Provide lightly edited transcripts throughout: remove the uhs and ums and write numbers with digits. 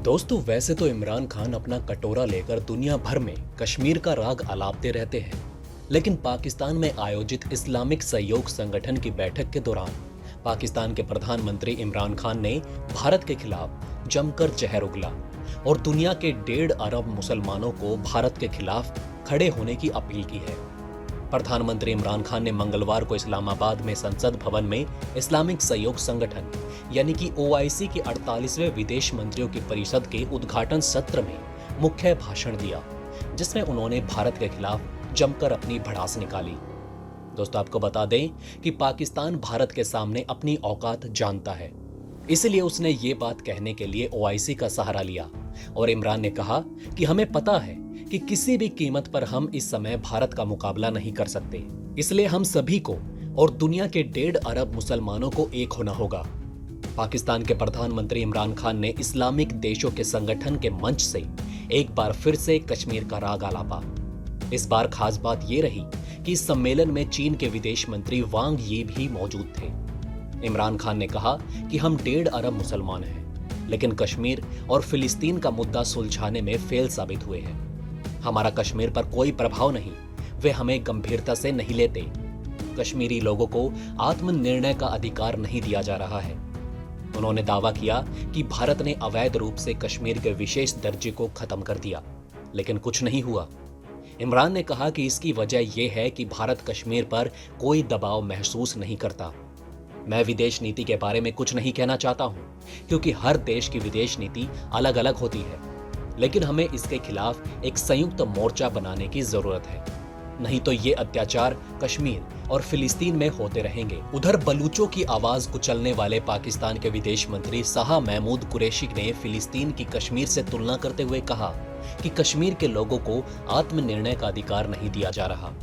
दोस्तों, वैसे तो इमरान खान अपना कटोरा लेकर दुनिया भर में कश्मीर का राग अलापते रहते हैं। लेकिन पाकिस्तान में आयोजित इस्लामिक सहयोग संगठन की बैठक के दौरान पाकिस्तान के प्रधानमंत्री इमरान खान ने भारत के खिलाफ जमकर जहर उगला और दुनिया के 1.5 अरब मुसलमानों को भारत के खिलाफ खड़े होने की अपील की है। प्रधानमंत्री इमरान खान ने मंगलवार को इस्लामाबाद में संसद भवन में इस्लामिक सहयोग संगठन यानी कि ओआईसी के 48वें विदेश मंत्रियों की परिषद के उद्घाटन सत्र में मुख्य भाषण दिया, जिसमें उन्होंने भारत के खिलाफ जमकर अपनी भड़ास निकाली। दोस्तों, आपको बता दें कि पाकिस्तान भारत के सामने अपनी औकात जानता है, इसलिए उसने ये बात कहने के लिए ओआईसी का सहारा लिया और इमरान ने कहा कि हमें पता है कि किसी भी कीमत पर हम इस समय भारत का मुकाबला नहीं कर सकते, इसलिए हम सभी को और दुनिया के 1.5 अरब मुसलमानों को एक होना होगा। पाकिस्तान के प्रधानमंत्री इमरान खान ने इस्लामिक देशों के संगठन के मंच से एक बार फिर से कश्मीर का राग आलापा। इस बार खास बात यह रही कि इस सम्मेलन में चीन के विदेश मंत्री वांग यी भी मौजूद थे। इमरान खान ने कहा कि हम 1.5 अरब मुसलमान हैं, लेकिन कश्मीर और फिलिस्तीन का मुद्दा सुलझाने में फेल साबित हुए हैं। हमारा कश्मीर पर कोई प्रभाव नहीं, वे हमें गंभीरता से नहीं लेते। कश्मीरी लोगों को आत्मनिर्णय का अधिकार नहीं दिया जा रहा है। उन्होंने दावा किया कि भारत ने अवैध रूप से कश्मीर के विशेष दर्जे को खत्म कर दिया, लेकिन कुछ नहीं हुआ। इमरान ने कहा कि इसकी वजह यह है कि भारत कश्मीर पर कोई दबाव महसूस नहीं करता। मैं विदेश नीति के बारे में कुछ नहीं कहना चाहता हूं, क्योंकि हर देश की विदेश नीति अलग अलग होती है, लेकिन हमें इसके खिलाफ एक संयुक्त मोर्चा बनाने की जरूरत है, नहीं तो ये अत्याचार कश्मीर और फिलिस्तीन में होते रहेंगे। उधर बलूचों की आवाज कुचलने वाले पाकिस्तान के विदेश मंत्री शाह महमूद कुरैशी ने फिलिस्तीन की कश्मीर से तुलना करते हुए कहा कि कश्मीर के लोगों को आत्मनिर्णय का अधिकार नहीं दिया जा रहा।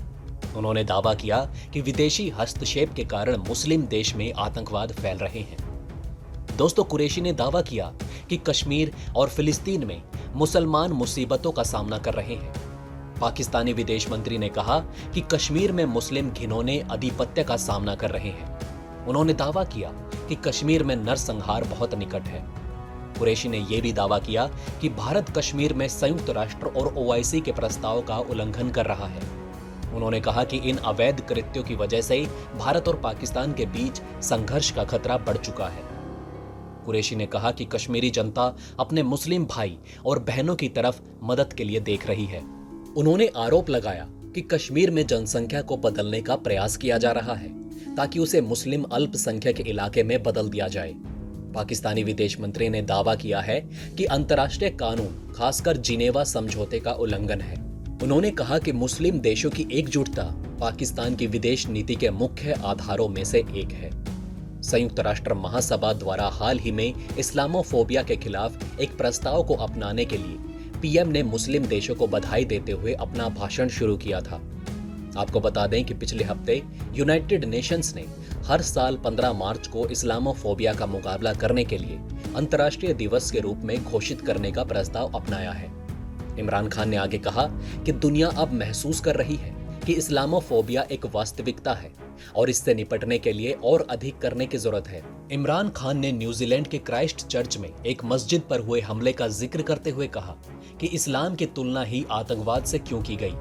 उन्होंने दावा किया कि विदेशी हस्तक्षेप के कारण मुस्लिम देश में आतंकवाद फैल रहे हैं। दोस्तों, कुरैशी ने दावा किया कि कश्मीर और फिलिस्तीन में मुसलमान मुसीबतों का सामना कर रहे हैं। पाकिस्तानी विदेश मंत्री ने कहा कि कश्मीर में मुस्लिम घिनौने आधिपत्य का सामना कर रहे हैं। उन्होंने दावा किया कि कश्मीर में नरसंहार बहुत निकट है। कुरैशी ने यह भी दावा किया कि भारत कश्मीर में संयुक्त राष्ट्र और ओआईसी के प्रस्ताव का उल्लंघन कर रहा है। उन्होंने कहा कि इन अवैध कृत्यों की वजह से भारत और पाकिस्तान के बीच संघर्ष का खतरा बढ़ चुका है। कुरैशी ने कहा कि कश्मीरी जनता अपने मुस्लिम भाई और बहनों की तरफ मदद के लिए देख रही है। उन्होंने आरोप लगाया कि कश्मीर में जनसंख्या को बदलने का प्रयास किया जा रहा है, ताकि उसे मुस्लिम अल्पसंख्यक इलाके में बदल दिया जाए। पाकिस्तानी विदेश मंत्री ने दावा किया है कि अंतर्राष्ट्रीय कानून, खासकर जिनेवा समझौते का उल्लंघन है। उन्होंने कहा कि मुस्लिम देशों की एकजुटता पाकिस्तान की विदेश नीति के मुख्य आधारों में से एक है। संयुक्त राष्ट्र महासभा द्वारा हाल ही में इस्लामोफोबिया के खिलाफ एक प्रस्ताव को अपनाने के लिए पीएम ने मुस्लिम देशों को बधाई देते हुए अपना भाषण शुरू किया था। आपको बता दें कि पिछले हफ्ते यूनाइटेड नेशंस ने हर साल 15 मार्च को इस्लामोफोबिया का मुकाबला करने के लिए अंतर्राष्ट्रीय दिवस के रूप में घोषित करने का प्रस्ताव अपनाया है। इमरान खान ने आगे कहा कि दुनिया अब महसूस कर रही है कि इस्लामोफोबिया एक वास्तविकता है और इससे निपटने के लिए और अधिक करने की जरूरत है। इमरान खान ने न्यूजीलैंड के क्राइस्ट चर्च में एक मस्जिद पर हुए हमले का जिक्र करते हुए कहा कि इस्लाम की तुलना ही आतंकवाद से क्यों की गई।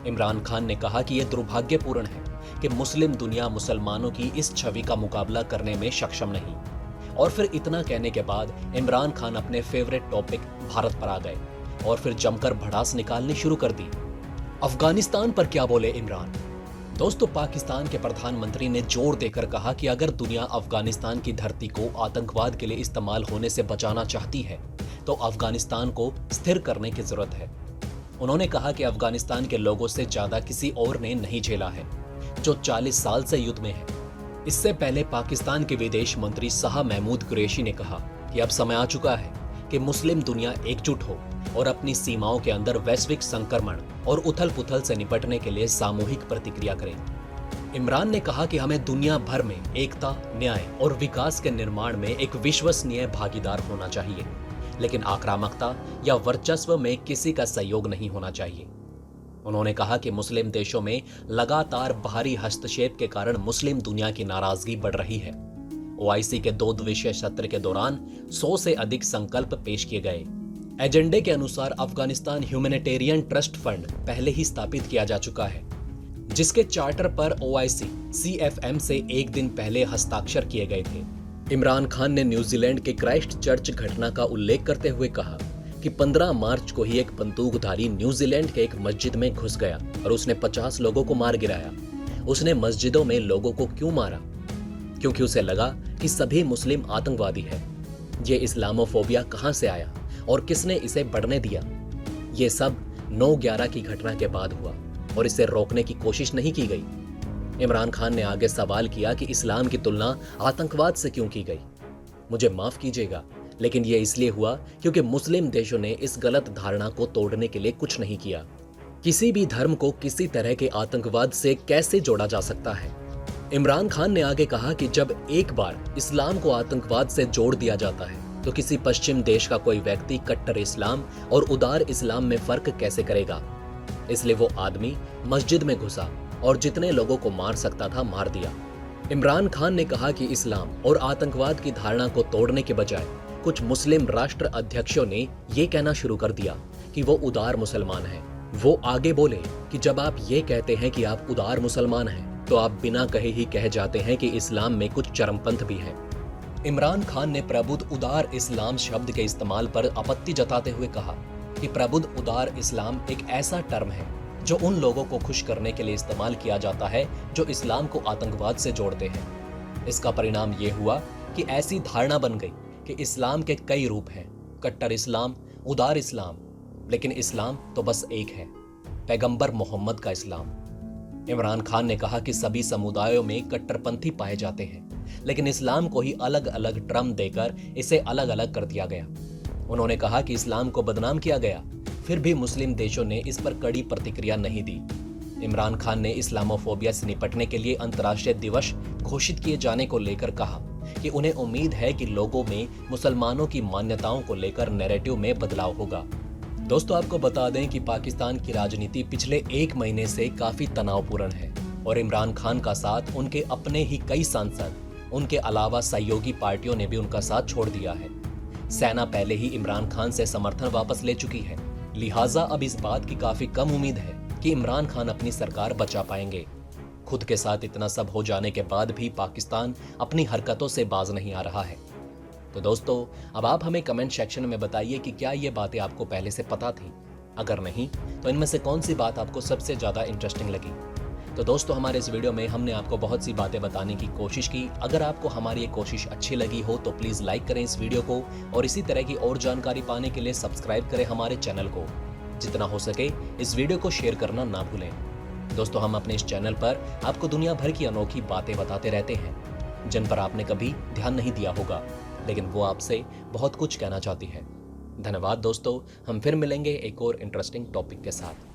इमरान खान ने कहा कि यह दुर्भाग्यपूर्ण है कि मुस्लिम दुनिया मुसलमानों की इस छवि का मुकाबला करने में सक्षम नहीं। और फिर इतना कहने के बाद इमरान खान अपने फेवरेट टॉपिक भारत पर आ गए और फिर जमकर भड़ास निकालनी शुरू कर दी। अफगानिस्तान पर क्या बोले इमरान? दोस्तों, पाकिस्तान के प्रधानमंत्री ने जोर देकर कहा कि अगर दुनिया अफगानिस्तान की धरती को आतंकवाद के लिए इस्तेमाल होने से बचाना चाहती है तो अफगानिस्तान को स्थिर करने की जरूरत है। उन्होंने कहा कि अफगानिस्तान के लोगों से ज्यादा किसी और ने नहीं झेला है, जो 40 साल से युद्ध में है। इससे पहले पाकिस्तान के विदेश मंत्री शाह महमूद कुरैशी ने कहा कि अब समय आ चुका है कि मुस्लिम दुनिया एकजुट हो और अपनी सीमाओं के अंदर वैश्विक संक्रमण और उथल पुथल से निपटने के लिए सामूहिक प्रतिक्रिया करें। इमरान ने कहा कि हमें दुनिया भर में एकता, न्याय और विकास के निर्माण में एक विश्वसनीय भागीदार होना चाहिए, लेकिन आक्रामकता या वर्चस्व में किसी का सहयोग नहीं होना चाहिए। उन्होंने कहा कि मुस्लिम देशों में लगातार बाहरी हस्तक्षेप के कारण मुस्लिम दुनिया की नाराजगी बढ़ रही है। ओआईसी के 2 दिवसीय सत्र के दौरान 100 से अधिक संकल्प पेश किए गए। एजेंडे के अनुसार अफगानिस्तान ह्यूमैनिटेरियन ट्रस्ट फंड पहले ही स्थापित किया जा चुका है, जिसके चार्टर पर OIC CFM से एक दिन पहले हस्ताक्षर किए गए थे। इमरान खान ने न्यूजीलैंड के क्राइस्ट चर्च घटना का उल्लेख करते हुए कहा कि 15 मार्च को ही एक बंदूकधारी न्यूजीलैंड के एक मस्जिद में घुस गया और उसने 50 लोगों को मार गिराया। उसने मस्जिदों में लोगों को क्यों मारा? क्योंकि उसे लगा कि सभी मुस्लिम आतंकवादी हैं। ये इस्लामोफोबिया कहां से आया और किसने इसे बढ़ने दिया? ये सब 9/11 की घटना के बाद हुआ और इसे रोकने की कोशिश नहीं की गई। इमरान खान ने आगे सवाल किया कि इस्लाम की तुलना आतंकवाद से क्यों की गई? मुझे माफ कीजिएगा, लेकिन यह इसलिए हुआ क्योंकि मुस्लिम देशों ने इस गलत धारणा को तोड़ने के लिए कुछ नहीं किया। किसी भी धर्म को किसी तरह के आतंकवाद से कैसे जोड़ा जा सकता है? इमरान खान ने आगे कहा कि जब एक बार इस्लाम को आतंकवाद से जोड़ दिया जाता है तो किसी पश्चिम देश का कोई व्यक्ति कट्टर इस्लाम और उदार इस्लाम में फर्क कैसे करेगा? इसलिए वो आदमी मस्जिद में घुसा और जितने लोगों को मार सकता था मार दिया। इमरान खान ने कहा कि इस्लाम और आतंकवाद की धारणा को तोड़ने के बजाय कुछ मुस्लिम राष्ट्र अध्यक्षों ने ये कहना शुरू कर दिया कि वो उदार मुसलमान हैं। वो आगे बोले कि जब आप ये कहते हैं कि आप उदार मुसलमान हैं तो आप बिना कहे ही कह जाते हैं कि इस्लाम में कुछ चरमपंथ भी है। इमरान खान ने प्रबुद्ध उदार इस्लाम शब्द के इस्तेमाल पर आपत्ति जताते हुए कहा कि प्रबुद्ध उदार इस्लाम एक ऐसा टर्म है जो उन लोगों को खुश करने के लिए इस्तेमाल किया जाता है जो इस्लाम को आतंकवाद से जोड़ते हैं। इसका परिणाम ये हुआ कि ऐसी धारणा बन गई कि इस्लाम के कई रूप हैं, कट्टर इस्लाम, उदार इस्लाम, लेकिन इस्लाम तो बस एक है, पैगंबर मोहम्मद का इस्लाम। इमरान खान ने कहा कि सभी समुदायों में कट्टरपंथी पाए जाते हैं, लेकिन इस्लाम को ही अलग अलग टर्म देकर इसे अलग अलग कर दिया गया। उन्होंने कहा कि इस्लाम को बदनाम किया गया, फिर भी मुस्लिम देशों ने इस पर कड़ी प्रतिक्रिया नहीं दी। इमरान खान ने इस्लामोफोबिया से निपटने के लिए अंतर्राष्ट्रीय दिवस घोषित किए जाने को लेकर कहा कि उन्हें उम्मीद है कि लोगों में मुसलमानों की मान्यताओं को लेकर नैरेटिव में बदलाव होगा। दोस्तों, आपको बता दें कि पाकिस्तान की राजनीति पिछले 1 महीने से काफी तनावपूर्ण है और इमरान खान का साथ उनके अपने ही कई सांसद, उनके अलावा सहयोगी पार्टियों ने भी उनका साथ छोड़ दिया है। सेना पहले ही इमरान खान से समर्थन वापस ले चुकी है, लिहाजा अब इस बात की काफी कम उम्मीद है कि इमरान खान अपनी सरकार बचा पाएंगे। खुद के साथ इतना सब हो जाने के बाद भी पाकिस्तान अपनी हरकतों से बाज नहीं आ रहा है। तो दोस्तों, अब आप हमें कमेंट सेक्शन में बताइए कि क्या ये बातें आपको पहले से पता थी? अगर नहीं तो इनमें से कौन सी बात आपको सबसे ज्यादा इंटरेस्टिंग लगी? तो दोस्तों, हमारे इस वीडियो में हमने आपको बहुत सी बातें बताने की कोशिश की। अगर आपको हमारी ये कोशिश अच्छी लगी हो तो प्लीज लाइक करें इस वीडियो को और इसी तरह की और जानकारी पाने के लिए सब्सक्राइब करें हमारे चैनल को। जितना हो सके इस वीडियो को शेयर करना ना भूलें। दोस्तों, हम अपने इस चैनल पर आपको दुनिया भर की अनोखी बातें बताते रहते हैं जिन पर आपने कभी ध्यान नहीं दिया होगा, लेकिन वो आपसे बहुत कुछ कहना चाहती है। धन्यवाद दोस्तों, हम फिर मिलेंगे एक और इंटरेस्टिंग टॉपिक के साथ।